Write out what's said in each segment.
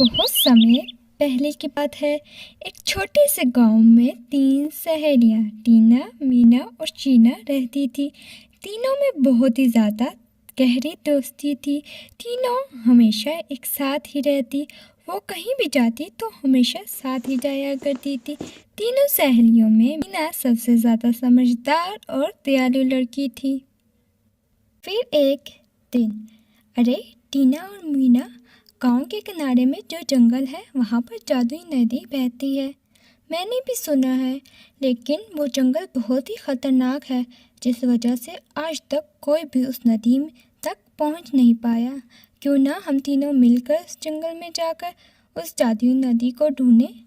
बहुत समय पहले की बात है। एक छोटे से गांव में 3 सहेलियां टीना, मीना और शीना रहती थी। तीनों में बहुत ही ज़्यादा गहरी दोस्ती थी। तीनों हमेशा एक साथ ही रहती। वो कहीं भी जाती तो हमेशा साथ ही जाया करती थी। तीनों सहेलियों में मीना सबसे ज़्यादा समझदार और दयालु लड़की थी। फिर एक दिन, अरे टीना और मीना, गांव के किनारे में जो जंगल है वहाँ पर जादुई नदी बहती है। मैंने भी सुना है, लेकिन वो जंगल बहुत ही खतरनाक है, जिस वजह से आज तक कोई भी उस नदी तक पहुँच नहीं पाया। क्यों ना हम तीनों मिलकर उस जंगल में जाकर उस जादुई नदी को ढूंढें।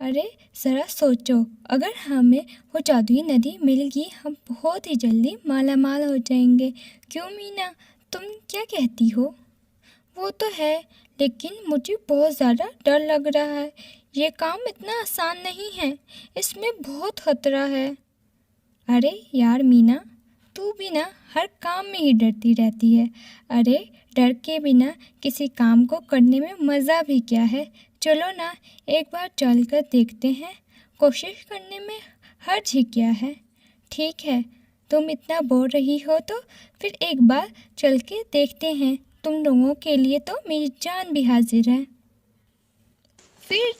अरे ज़रा सोचो, अगर हमें वो जादुई नदी मिल गई, हम बहुत ही जल्दी माला माल हो जाएंगे। क्यों मीना, तुम क्या कहती हो? वो तो है, लेकिन मुझे बहुत ज़्यादा डर लग रहा है। ये काम इतना आसान नहीं है, इसमें बहुत खतरा है। अरे यार मीना, तू भी ना हर काम में ही डरती रहती है। अरे डर के बिना किसी काम को करने में मज़ा भी क्या है। चलो ना, एक बार चल कर देखते हैं। कोशिश करने में हर्ज ही क्या है। ठीक है, तुम इतना बोल रही हो तो फिर एक बार चल के देखते हैं। तुम लोगों के लिए तो मेरी जान भी हाजिर है। फिर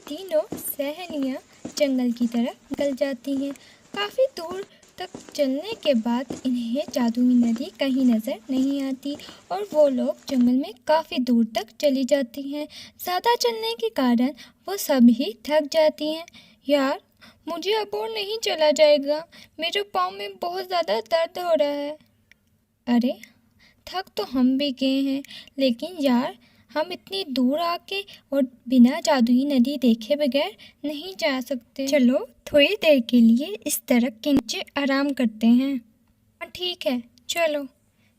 तीनों सहेलियां जंगल की तरफ निकल जाती हैं। काफ़ी दूर तक चलने के बाद इन्हें जादुई नदी कहीं नज़र नहीं आती और वो लोग जंगल में काफ़ी दूर तक चली जाती हैं। ज़्यादा चलने के कारण वो सब ही थक जाती हैं। यार, मुझे अब और नहीं चला जाएगा, मेरे पाँव में बहुत ज़्यादा दर्द हो रहा है। अरे थक तो हम भी गए हैं, लेकिन यार हम इतनी दूर आके और बिना जादुई नदी देखे बगैर नहीं जा सकते। चलो थोड़ी देर के लिए इस दरख्त के नीचे आराम करते हैं। हाँ ठीक है, चलो।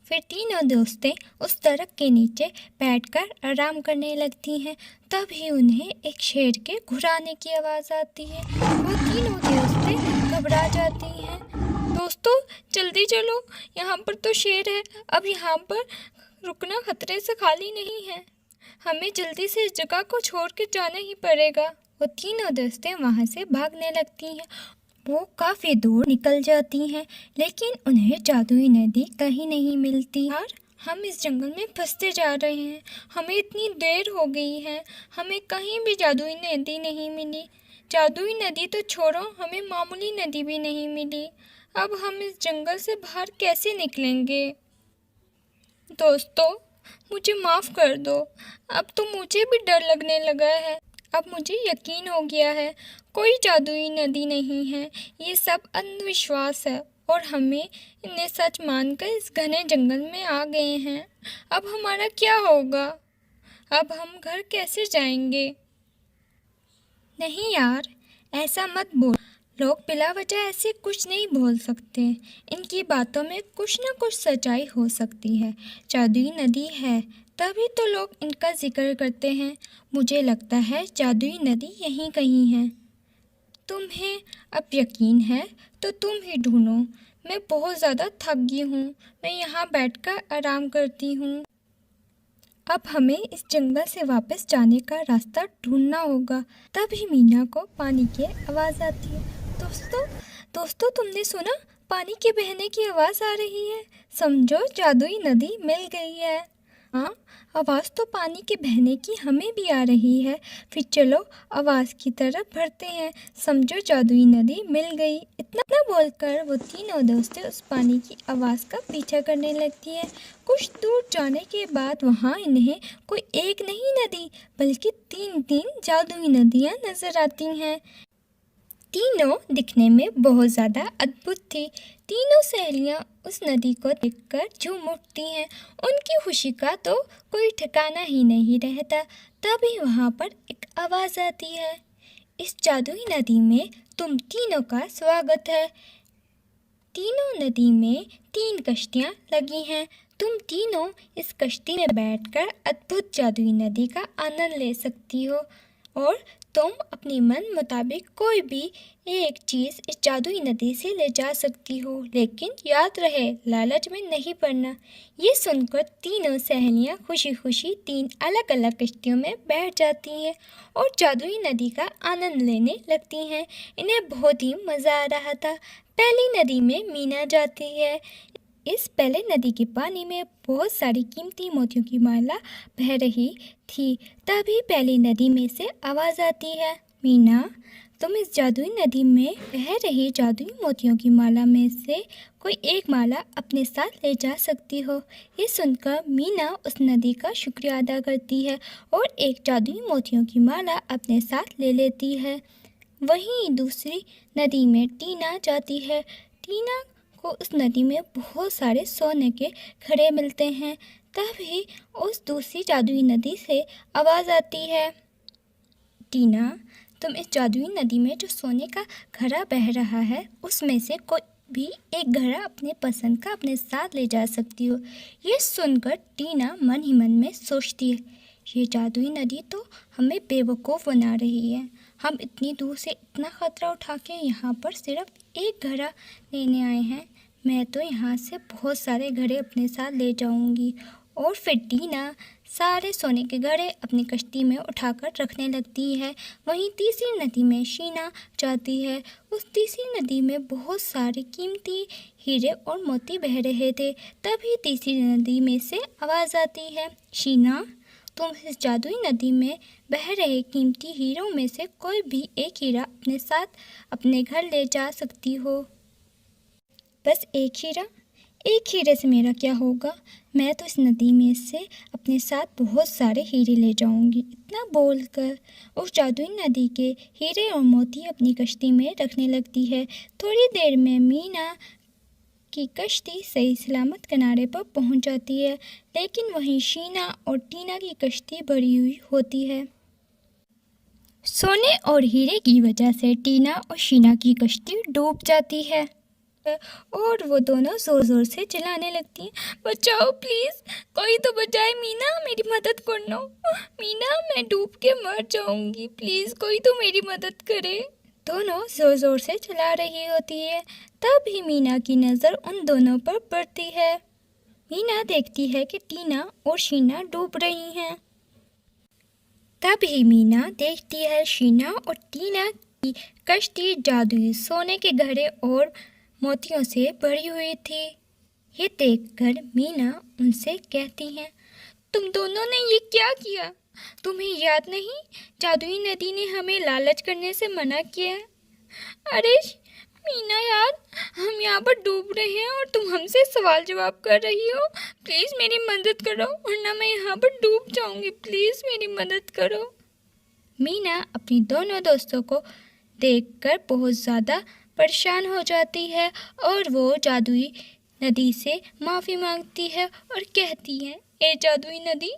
फिर तीनों दोस्तें उस दरख्त के नीचे बैठकर आराम करने लगती हैं। तभी उन्हें एक शेर के घुराने की आवाज़ आती है। वो तीनों दोस्तें घबरा जाती हैं। दोस्तों जल्दी चलो, यहाँ पर तो शेर है। अब यहाँ पर रुकना खतरे से खाली नहीं है, हमें जल्दी से इस जगह को छोड़ के जाना ही पड़ेगा। वो तीनों दोस्तें वहाँ से भागने लगती हैं। वो काफ़ी दूर निकल जाती हैं, लेकिन उन्हें जादुई नदी कहीं नहीं मिलती। यार, हम इस जंगल में फंसते जा रहे हैं। हमें इतनी देर हो गई है, हमें कहीं भी जादुई नदी नहीं मिली। जादुई नदी तो छोड़ो, हमें मामूली नदी भी नहीं मिली। अब हम इस जंगल से बाहर कैसे निकलेंगे? दोस्तों मुझे माफ़ कर दो, अब तो मुझे भी डर लगने लगा है। अब मुझे यकीन हो गया है, कोई जादुई नदी नहीं है, ये सब अंधविश्वास है और हमें इन्हें सच मानकर इस घने जंगल में आ गए हैं। अब हमारा क्या होगा? अब हम घर कैसे जाएंगे? नहीं यार, ऐसा मत बोल। लोग बिला वजह ऐसे कुछ नहीं बोल सकते। इनकी बातों में कुछ ना कुछ सच्चाई हो सकती है। जादुई नदी है तभी तो लोग इनका जिक्र करते हैं। मुझे लगता है जादुई नदी यहीं कहीं है। तुम्हें अब यकीन है तो तुम ही ढूंढो। मैं बहुत ज़्यादा थक गई हूँ, मैं यहाँ बैठकर आराम करती हूँ। अब हमें इस जंगल से वापस जाने का रास्ता ढूंढना होगा। तभी मीना को पानी की आवाज़ आती है। दोस्तों तुमने सुना? पानी के बहने की आवाज़ आ रही है। समझो जादुई नदी मिल गई है। हाँ, आवाज़ तो पानी के बहने की हमें भी आ रही है। फिर चलो आवाज़ की तरफ बढ़ते हैं। समझो जादुई नदी मिल गई। इतना बोलकर वो तीनों दोस्तें उस पानी की आवाज़ का पीछा करने लगती है। कुछ दूर जाने के बाद वहाँ इन्हें कोई एक नहीं नदी बल्कि 3 जादुई नदियाँ नज़र आती हैं। तीनों दिखने में बहुत ज़्यादा अद्भुत थी। तीनों सहेलियाँ उस नदी को देखकर झूम उठती हैं। उनकी खुशी का तो कोई ठिकाना ही नहीं रहता। तभी वहाँ पर एक आवाज़ आती है, इस जादुई नदी में तुम तीनों का स्वागत है। तीनों नदी में 3 कश्तियाँ लगी हैं। तुम तीनों इस कश्ती में बैठकर अद्भुत जादुई नदी का आनंद ले सकती हो। और तुम अपनी मन मुताबिक कोई भी एक चीज़ इस जादुई नदी से ले जा सकती हो, लेकिन याद रहे लालच में नहीं पड़ना। ये सुनकर तीनों सहेलियां खुशी खुशी 3 अलग अलग कश्तियों में बैठ जाती हैं और जादुई नदी का आनंद लेने लगती हैं। इन्हें बहुत ही मज़ा आ रहा था। पहली नदी में मीना जाती है। इस पहले नदी के पानी में बहुत सारी कीमती मोतियों की माला बह रही थी। तभी पहली नदी में से आवाज़ आती है, मीना, तुम इस जादुई नदी में बह रही जादुई मोतियों की माला में से कोई एक माला अपने साथ ले जा सकती हो। ये सुनकर मीना उस नदी का शुक्रिया अदा करती है और एक जादुई मोतियों की माला अपने साथ ले लेती है। वहीं दूसरी नदी में टीना जाती है। टीना को उस नदी में बहुत सारे सोने के घड़े मिलते हैं। तभी उस दूसरी जादुई नदी से आवाज़ आती है, टीना, तुम इस जादुई नदी में जो सोने का घड़ा बह रहा है उसमें से कोई भी एक घड़ा अपने पसंद का अपने साथ ले जा सकती हो। ये सुनकर टीना मन ही मन में सोचती है, ये जादुई नदी तो हमें बेवकूफ़ बना रही है। हम इतनी दूर से इतना ख़तरा उठा के यहाँ पर सिर्फ एक घड़ा लेने आए हैं। मैं तो यहाँ से बहुत सारे घड़े अपने साथ ले जाऊँगी। और फिर टीना सारे सोने के घड़े अपनी कश्ती में उठाकर रखने लगती है। वहीं तीसरी नदी में शीना जाती है। उस तीसरी नदी में बहुत सारे कीमती हीरे और मोती बह रहे थे। तभी तीसरी नदी में से आवाज़ आती है, शीना, तुम इस जादुई नदी में बह रहे कीमती हीरों में से कोई भी एक हीरा अपने साथ अपने घर ले जा सकती हो। बस एक हीरा? एक हीरे से मेरा क्या होगा? मैं तो इस नदी में से अपने साथ बहुत सारे हीरे ले जाऊंगी। इतना बोलकर उस जादुई नदी के हीरे और मोती अपनी कश्ती में रखने लगती है। थोड़ी देर में मीना की कश्ती सही सलामत किनारे पर पहुंच जाती है, लेकिन वहीं शीना और टीना की कश्ती भरी हुई होती है। सोने और हीरे की वजह से टीना और शीना की कश्ती डूब जाती है और वो दोनों ज़ोर ज़ोर से चिल्लाने लगती हैं, बचाओ प्लीज़, कोई तो बचाए, मीना मेरी मदद करना, मीना मैं डूब के मर जाऊंगी, प्लीज़ कोई तो मेरी मदद करे। दोनों ज़ोर ज़ोर से चिल्ला रही होती है। तभी मीना की नज़र उन दोनों पर पड़ती है। मीना देखती है कि टीना और शीना डूब रही हैं। तभी मीना देखती है शीना और टीना की कश्ती जादुई सोने के घड़े और मोतियों से भरी हुई थी। ये देखकर मीना उनसे कहती है, तुम दोनों ने ये क्या किया? तुम्हें याद नहीं, जादुई नदी ने हमें लालच करने से मना किया है। अरे मीना यार, हम यहाँ पर डूब रहे हैं और तुम हमसे सवाल जवाब कर रही हो। प्लीज़ मेरी मदद करो, वरना मैं यहाँ पर डूब जाऊँगी। प्लीज़ मेरी मदद करो। मीना अपनी दोनों दोस्तों को देखकर बहुत ज़्यादा परेशान हो जाती है और वो जादुई नदी से माफ़ी मांगती है और कहती है, ए जादुई नदी,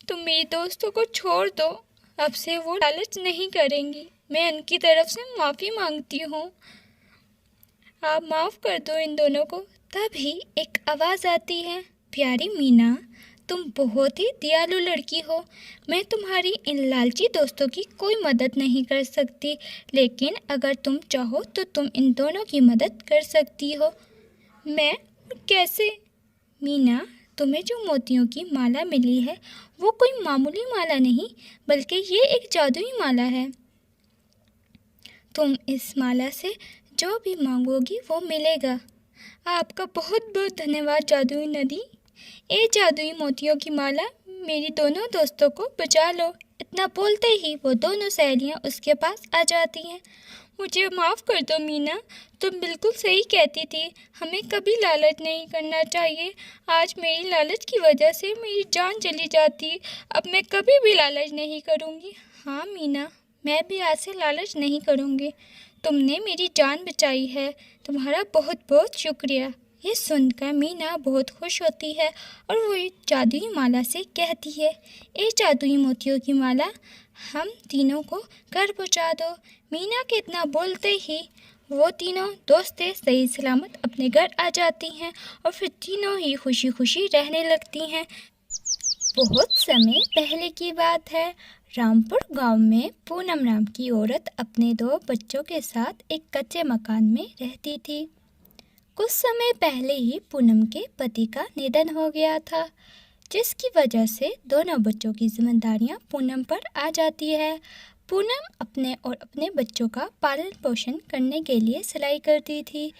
तुम मेरी दोस्तों को छोड़ दो, अब से वो लालच नहीं करेंगी। मैं उनकी तरफ से माफ़ी मांगती हूँ, आप माफ़ कर दो इन दोनों को। तभी एक आवाज़ आती है, प्यारी मीना, तुम बहुत ही दयालु लड़की हो। मैं तुम्हारी इन लालची दोस्तों की कोई मदद नहीं कर सकती, लेकिन अगर तुम चाहो तो तुम इन दोनों की मदद कर सकती हो। मैं? कैसे? मीना, तुम्हें जो मोतियों की माला मिली है वो कोई मामूली माला नहीं, बल्कि ये एक जादुई माला है। तुम इस माला से जो भी मांगोगी वो मिलेगा। आपका बहुत बहुत धन्यवाद जादुई नदी। ए जादुई मोतियों की माला, मेरी दोनों दोस्तों को बचा लो। इतना बोलते ही वो दोनों सहेलियां उसके पास आ जाती हैं। मुझे माफ़ कर दो मीना, तुम बिल्कुल सही कहती थी, हमें कभी लालच नहीं करना चाहिए। आज मेरी लालच की वजह से मेरी जान चली जाती, अब मैं कभी भी लालच नहीं करूँगी। हाँ मीना, मैं भी आज से लालच नहीं करूँगी। तुमने मेरी जान बचाई है, तुम्हारा बहुत बहुत शुक्रिया। ये सुनकर मीना बहुत खुश होती है और वो जादुई माला से कहती है, ए जादुई मोतियों की माला, हम तीनों को घर पहुँचा दो। मीना के इतना बोलते ही वो तीनों दोस्तें सही सलामत अपने घर आ जाती हैं और फिर तीनों ही खुशी खुशी रहने लगती हैं। बहुत समय पहले की बात है। रामपुर गांव में पूनम नाम की औरत अपने 2 बच्चों के साथ एक कच्चे मकान में रहती थी। कुछ समय पहले ही पूनम के पति का निधन हो गया था, जिसकी वजह से दोनों बच्चों की जिम्मेदारियां पूनम पर आ जाती है। पूनम अपने और अपने बच्चों का पालन पोषण करने के लिए सिलाई करती थी।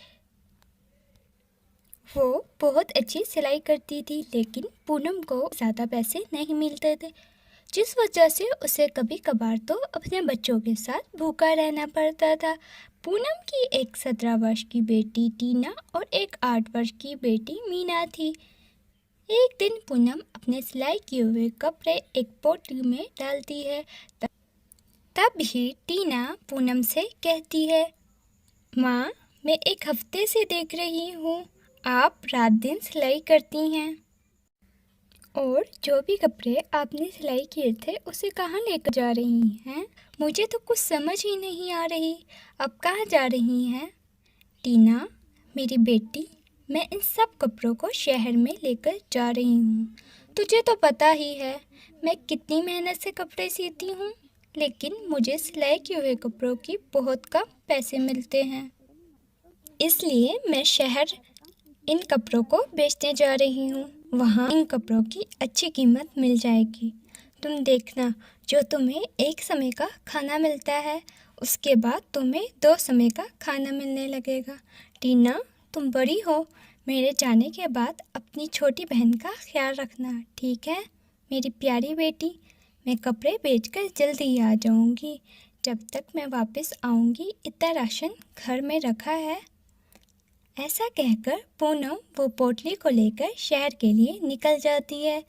वो बहुत अच्छी सिलाई करती थी, लेकिन पूनम को ज़्यादा पैसे नहीं मिलते थे, जिस वजह से उसे कभी कभार तो अपने बच्चों के साथ भूखा रहना पड़ता था। पूनम की एक 17 वर्ष की बेटी टीना और एक 8 वर्ष की बेटी मीना थी। एक दिन पूनम अपने सिलाई किए हुए कपड़े एक पोटली में डालती है। तब ही टीना पूनम से कहती है, माँ, मैं एक हफ्ते से देख रही हूँ आप रात दिन सिलाई करती हैं, और जो भी कपड़े आपने सिलाई किए थे उसे कहाँ लेकर जा रही हैं? मुझे तो कुछ समझ ही नहीं आ रही, अब कहाँ जा रही हैं? टीना, मेरी बेटी, मैं इन सब कपड़ों को शहर में लेकर जा रही हूँ। तुझे तो पता ही है मैं कितनी मेहनत से कपड़े सीती हूँ, लेकिन मुझे सिलाई किए हुए कपड़ों की बहुत कम पैसे मिलते हैं, इसलिए मैं शहर इन कपड़ों को बेचने जा रही हूँ। वहाँ इन कपड़ों की अच्छी कीमत मिल जाएगी। तुम देखना, जो तुम्हें एक समय का खाना मिलता है, उसके बाद तुम्हें 2 समय का खाना मिलने लगेगा। टीना, तुम बड़ी हो, मेरे जाने के बाद अपनी छोटी बहन का ख्याल रखना, ठीक है मेरी प्यारी बेटी? मैं कपड़े बेचकर जल्दी ही आ जाऊँगी। जब तक मैं वापस आऊँगी इतना राशन घर में रखा है। ऐसा कहकर पूनम वो पोटली को लेकर शहर के लिए निकल जाती है।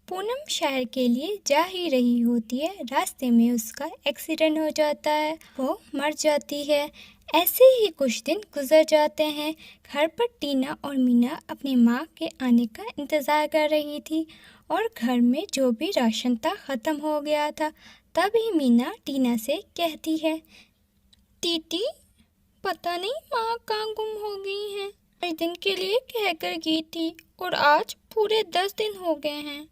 पूनम शहर के लिए जा ही रही होती है, रास्ते में उसका एक्सीडेंट हो जाता है, वो मर जाती है। ऐसे ही कुछ दिन गुजर जाते हैं। घर पर टीना और मीना अपनी माँ के आने का इंतज़ार कर रही थी, और घर में जो भी राशन था ख़त्म हो गया था। तभी मीना टीना से कहती है, दीदी, पता नहीं माँ कहाँ गुम हो गई हैं। 1 दिन के लिए कहकर गई थी और आज पूरे 10 दिन हो गए हैं।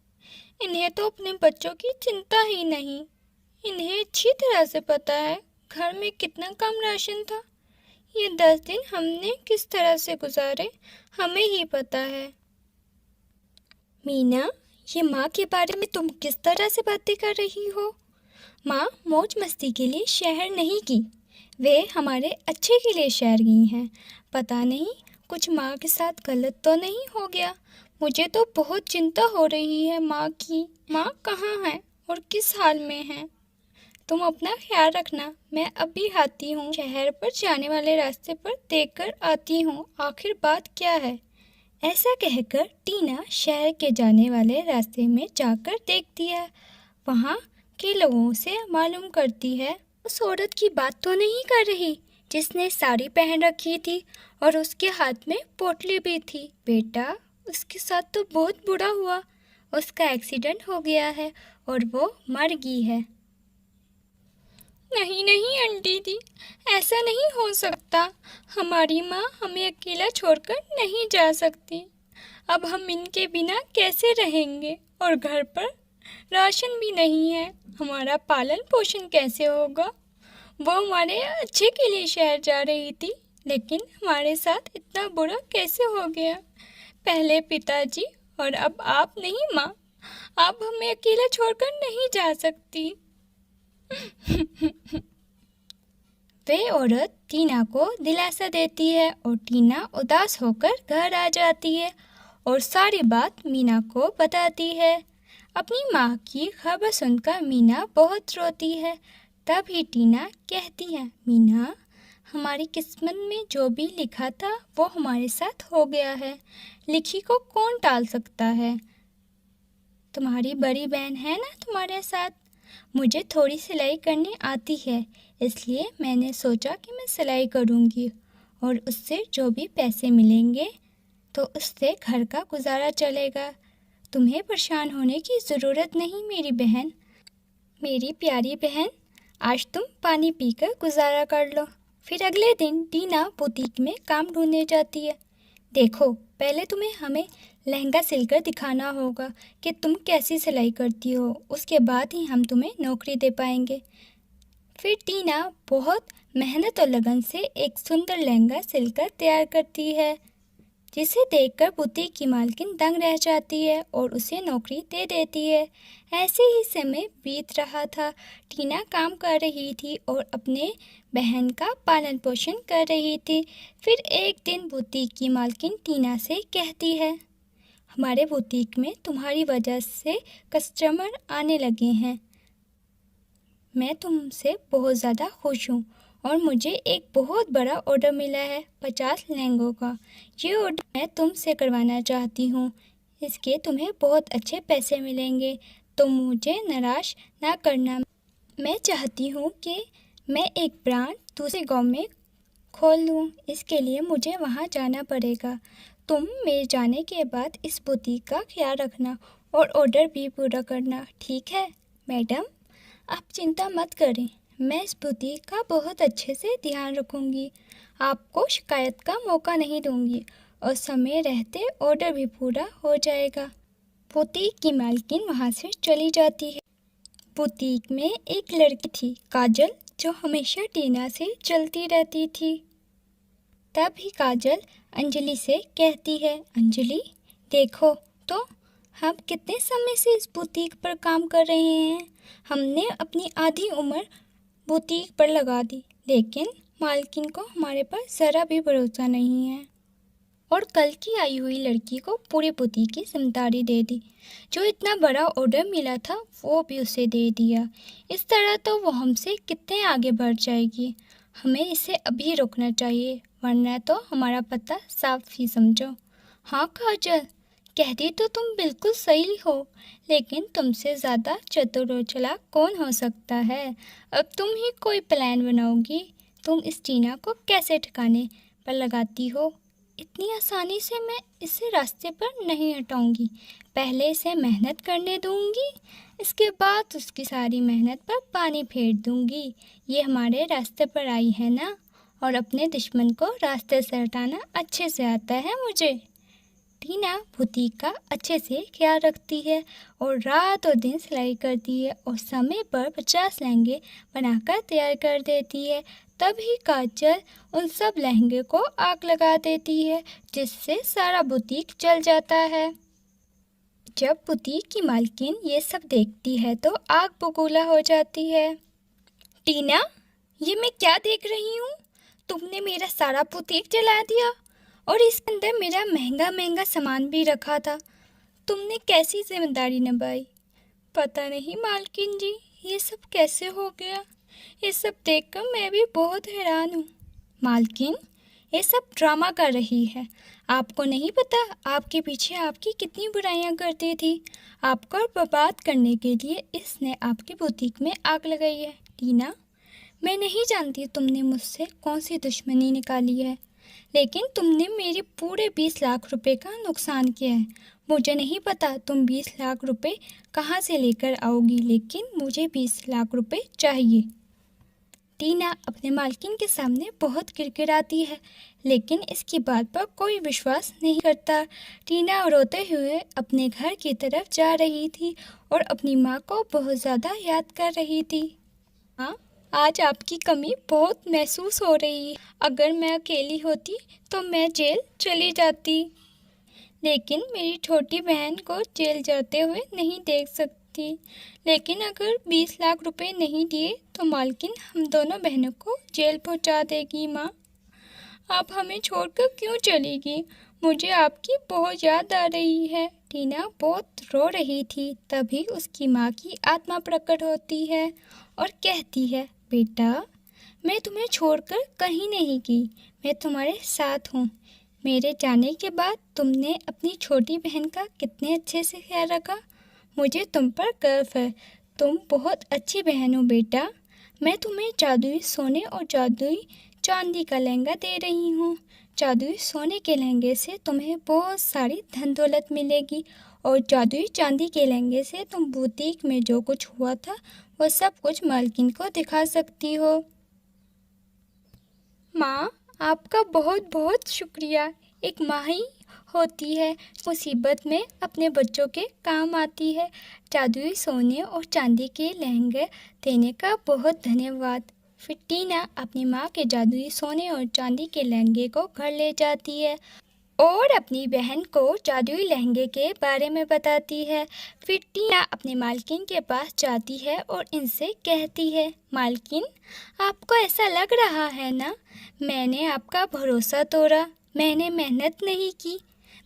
इन्हें तो अपने बच्चों की चिंता ही नहीं। इन्हें अच्छी तरह से पता है घर में कितना कम राशन था। ये 10 दिन हमने किस तरह से गुजारे हमें ही पता है। मीना, ये माँ के बारे में तुम किस तरह से बातें कर रही हो? माँ मौज मस्ती के लिए शहर नहीं की, वे हमारे अच्छे के लिए शहर गई हैं। पता नहीं कुछ माँ के साथ गलत तो नहीं हो गया। मुझे तो बहुत चिंता हो रही है माँ की। माँ कहाँ है और किस हाल में है? तुम अपना ख्याल रखना, मैं अभी आती हूँ। शहर पर जाने वाले रास्ते पर देख कर आती हूँ, आखिर बात क्या है? ऐसा कहकर टीना शहर के जाने वाले रास्ते में जाकर देखती है। वहाँ के लोगों से मालूम करती है, उस औरत की बात तो नहीं कर रही जिसने साड़ी पहन रखी थी और उसके हाथ में पोटली भी थी। बेटा, उसके साथ तो बहुत बुरा हुआ, उसका एक्सीडेंट हो गया है और वो मर गई है। नहीं नहीं आंटी जी, ऐसा नहीं हो सकता। हमारी माँ हमें अकेला छोड़कर नहीं जा सकती। अब हम इनके बिना कैसे रहेंगे? और घर पर राशन भी नहीं है, हमारा पालन पोषण कैसे होगा? वो हमारे अच्छे के लिए शहर जा रही थी, लेकिन हमारे साथ इतना बुरा कैसे हो गया? पहले पिताजी और अब आप। नहीं माँ, आप हमें अकेला छोड़कर नहीं जा सकती। वे औरत टीना को दिलासा देती है और टीना उदास होकर घर आ जाती है और सारी बात मीना को बताती है। अपनी माँ की खबर सुनकर मीना बहुत रोती है। तभी टीना कहती है, मीना, हमारी किस्मत में जो भी लिखा था वो हमारे साथ हो गया है, लिखी को कौन टाल सकता है? तुम्हारी बड़ी बहन है ना तुम्हारे साथ। मुझे थोड़ी सिलाई करनी आती है, इसलिए मैंने सोचा कि मैं सिलाई करूँगी और उससे जो भी पैसे मिलेंगे तो उससे घर का गुजारा चलेगा। तुम्हें परेशान होने की ज़रूरत नहीं मेरी बहन। मेरी प्यारी बहन, आज तुम पानी पीकर गुजारा कर लो। फिर अगले दिन टीना बुटीक में काम ढूंढने जाती है। देखो, पहले तुम्हें हमें लहंगा सिलकर दिखाना होगा कि तुम कैसी सिलाई करती हो, उसके बाद ही हम तुम्हें नौकरी दे पाएंगे। फिर टीना बहुत मेहनत और लगन से एक सुंदर लहंगा सिलकर तैयार करती है, जिसे देखकर बुटीक की मालकिन दंग रह जाती है और उसे नौकरी दे देती है। ऐसे ही समय बीत रहा था। टीना काम कर रही थी और अपने बहन का पालन पोषण कर रही थी। फिर एक दिन बुटीक की मालकिन टीना से कहती है, हमारे बुटीक में तुम्हारी वजह से कस्टमर आने लगे हैं। मैं तुमसे बहुत ज़्यादा खुश हूँ और मुझे एक बहुत बड़ा ऑर्डर मिला है 50 लहंगों का। ये ऑर्डर मैं तुमसे करवाना चाहती हूँ। इसके तुम्हें बहुत अच्छे पैसे मिलेंगे। तुम मुझे निराश ना करना। मैं चाहती हूँ कि मैं एक ब्रांड दूसरे गांव में खोल लूँ। इसके लिए मुझे वहाँ जाना पड़ेगा। तुम मेरे जाने के बाद इस बुटीक का ख्याल रखना और ऑर्डर भी पूरा करना, ठीक है मैडम? आप चिंता मत करें, मैं इस बुटीक का बहुत अच्छे से ध्यान रखूंगी। आपको शिकायत का मौका नहीं दूंगी और समय रहते ऑर्डर भी पूरा हो जाएगा। बुटीक की मालकिन वहाँ से चली जाती है। बुटीक में एक लड़की थी, काजल, जो हमेशा टीना से चलती रहती थी। तभी काजल अंजलि से कहती है, अंजलि देखो तो, हम कितने समय से इस बुटीक पर काम कर रहे हैं। हमने अपनी आधी उम्र बुटीक पर लगा दी, लेकिन मालकिन को हमारे पर ज़रा भी भरोसा नहीं है और कल की आई हुई लड़की को पूरी बुटीक की जिम्मेदारी दे दी। जो इतना बड़ा ऑर्डर मिला था वो भी उसे दे दिया। इस तरह तो वो हमसे कितने आगे बढ़ जाएगी। हमें इसे अभी रोकना चाहिए, वरना तो हमारा पता साफ ही समझो। हाँ काजल, कहती तो तुम बिल्कुल सही हो, लेकिन तुमसे ज़्यादा चतुर और चालाक कौन हो सकता है। अब तुम ही कोई प्लान बनाओगी। तुम इस टीना को कैसे ठिकाने पर लगाती हो? इतनी आसानी से मैं इसे रास्ते पर नहीं हटाऊंगी। पहले इसे मेहनत करने दूंगी, इसके बाद उसकी सारी मेहनत पर पानी फेर दूंगी। ये हमारे रास्ते पर आई है ना, और अपने दुश्मन को रास्ते से हटाना अच्छे से आता है मुझे। टीना बुटीक का अच्छे से ख्याल रखती है और रात और दिन सिलाई करती है और समय पर 50 लहंगे बनाकर तैयार कर देती है। तभी काजल उन सब लहंगे को आग लगा देती है, जिससे सारा बुटीक जल जाता है। जब बुटीक की मालकिन ये सब देखती है तो आग बबूला हो जाती है। टीना, ये मैं क्या देख रही हूँ? तुमने मेरा सारा बुटीक जला दिया और इसके अंदर मेरा महंगा महंगा सामान भी रखा था। तुमने कैसी जिम्मेदारी निभाई? पता नहीं मालकिन जी, ये सब कैसे हो गया। ये सब देखकर मैं भी बहुत हैरान हूँ। मालकिन, ये सब ड्रामा कर रही है। आपको नहीं पता आपके पीछे आपकी कितनी बुराइयां करती थी। आपको बर्बाद करने के लिए इसने आपकी बुटीक में आग लगाई है। टीना, मैं नहीं जानती तुमने मुझसे कौन सी दुश्मनी निकाली है, लेकिन तुमने मेरे पूरे 20 लाख रुपए का नुकसान किया है। मुझे नहीं पता तुम 20 लाख रुपए कहाँ से लेकर आओगी, लेकिन मुझे 20 लाख रुपए चाहिए। टीना अपने मालकिन के सामने बहुत किरकिराती है, लेकिन इसकी बात पर कोई विश्वास नहीं करता। टीना रोते हुए अपने घर की तरफ जा रही थी और अपनी माँ को बहुत ज़्यादा याद कर रही थी। हाँ, आज आपकी कमी बहुत महसूस हो रही है। अगर मैं अकेली होती तो मैं जेल चली जाती, लेकिन मेरी छोटी बहन को जेल जाते हुए नहीं देख सकती। लेकिन अगर 20 लाख रुपए नहीं दिए तो मालकिन हम दोनों बहनों को जेल पहुंचा देगी। माँ, आप हमें छोड़कर क्यों चलेगी? मुझे आपकी बहुत याद आ रही है। टीना बहुत रो रही थी। तभी उसकी माँ की आत्मा प्रकट होती है और कहती है, बेटा, मैं तुम्हें छोड़कर कहीं नहीं गई। मैं तुम्हारे साथ हूँ। मेरे जाने के बाद तुमने अपनी छोटी बहन का कितने अच्छे से ख्याल रखा। मुझे तुम पर गर्व है। तुम बहुत अच्छी बहन हो बेटा। मैं तुम्हें जादुई सोने और जादुई चांदी का लहंगा दे रही हूँ। जादुई सोने के लहंगे से तुम्हें बहुत सारी धन दौलत मिलेगी और जादुई चांदी के लहंगे से तुम बुटीक में जो कुछ हुआ था वो सब कुछ मालकिन को दिखा सकती हो। माँ, आपका बहुत बहुत शुक्रिया। एक माँ ही होती है, मुसीबत में अपने बच्चों के काम आती है। जादुई सोने और चांदी के लहंगे देने का बहुत धन्यवाद। फिर टीना अपनी माँ के जादुई सोने और चांदी के लहंगे को घर ले जाती है और अपनी बहन को जादुई लहंगे के बारे में बताती है। फिर टीना अपनी मालकिन के पास जाती है और इनसे कहती है, मालकिन, आपको ऐसा लग रहा है ना, मैंने आपका भरोसा तोड़ा, मैंने मेहनत नहीं की,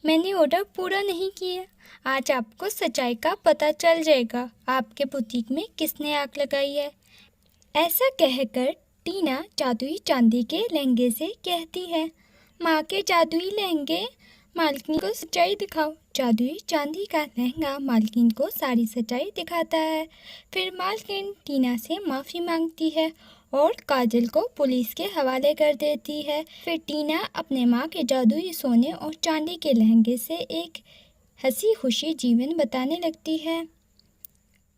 मैंने ऑर्डर पूरा नहीं किया। आज आपको सच्चाई का पता चल जाएगा, आपके बुटीक में किसने आग लगाई है। ऐसा कहकर टीना जादुई चांदी के लहंगे से कहती है, माँ के जादुई लहंगे, मालकिन को सच्चाई दिखाओ। जादुई चांदी का लहंगा मालकिन को सारी सच्चाई दिखाता है। फिर मालकिन टीना से माफ़ी मांगती है और काजल को पुलिस के हवाले कर देती है। फिर टीना अपने माँ के जादुई सोने और चांदी के लहंगे से एक हंसी खुशी जीवन बताने लगती है।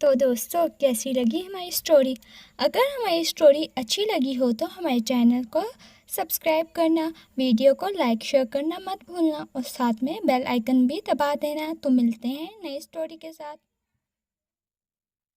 तो दोस्तों, कैसी लगी हमारी स्टोरी? अगर हमारी स्टोरी अच्छी लगी हो तो हमारे चैनल को सब्सक्राइब करना, वीडियो को लाइक शेयर करना मत भूलना और साथ में बेल आइकन भी दबा देना। तो मिलते हैं नई स्टोरी के साथ।